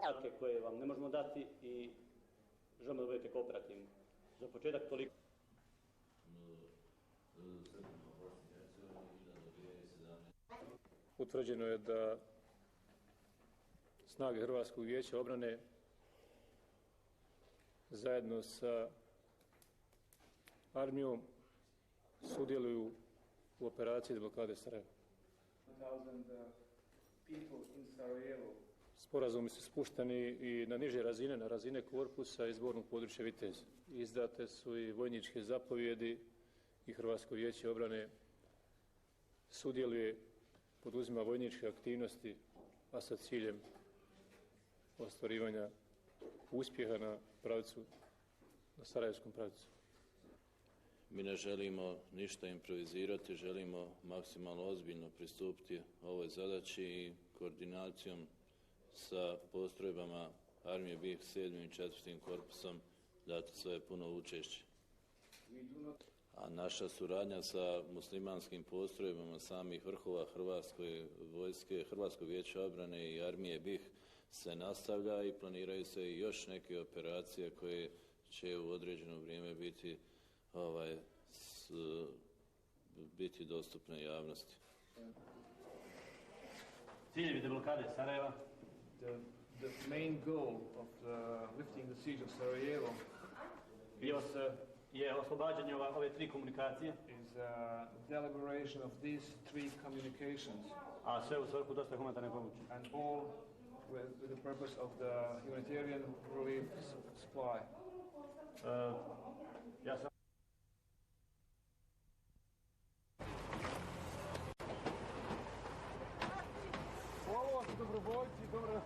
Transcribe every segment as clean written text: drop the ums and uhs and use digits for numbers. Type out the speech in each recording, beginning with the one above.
podatke koje vam ne možemo dati i želimo da budete kooperativni. Za početak toliko. Utvrđeno je da snage Hrvatskog vijeća obrane zajedno sa armijom sudjeluju u operaciji deblokade Sarajeva. Sporazumi su spušteni i na niže razine, na razine korpusa i zbornog područja Vitez. Izdate su i vojničke zapovjedi i Hrvatsko vijeće obrane sudjeluje, poduzima vojničke aktivnosti, a sa ciljem ostvarivanja uspjeha na pravcu, na Sarajevskom pravcu. Mi ne želimo ništa improvizirati, želimo maksimalno ozbiljno pristupiti ovoj zadaći i koordinacijom sa postrojbama armije BiH 7. i 4. korpusom dati svoje puno učešće. A naša suradnja sa muslimanskim postrojbama samih vrhova Hrvatske vojske, Hrvatskog vijeća obrane i armije BiH se nastavlja i planiraju se i još neke operacije koje će u određeno vrijeme biti dostupne javnosti. Ciljevi deblokade Sarajeva. The main goal of lifting the siege of Sarajevo je oslobađanje ove tri komunikacije. Is the liberation of these three communications. A sve u svrhu dosta humanitarne pomoći. And all with the purpose of the humanitarian relief supply. Ja sam Ovo su dobrovoljci, dobro.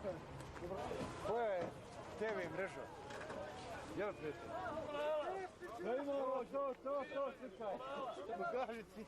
Koja je TV mreža? Jel predsjednik? Da imamo to, srcaj. Pokaži ti.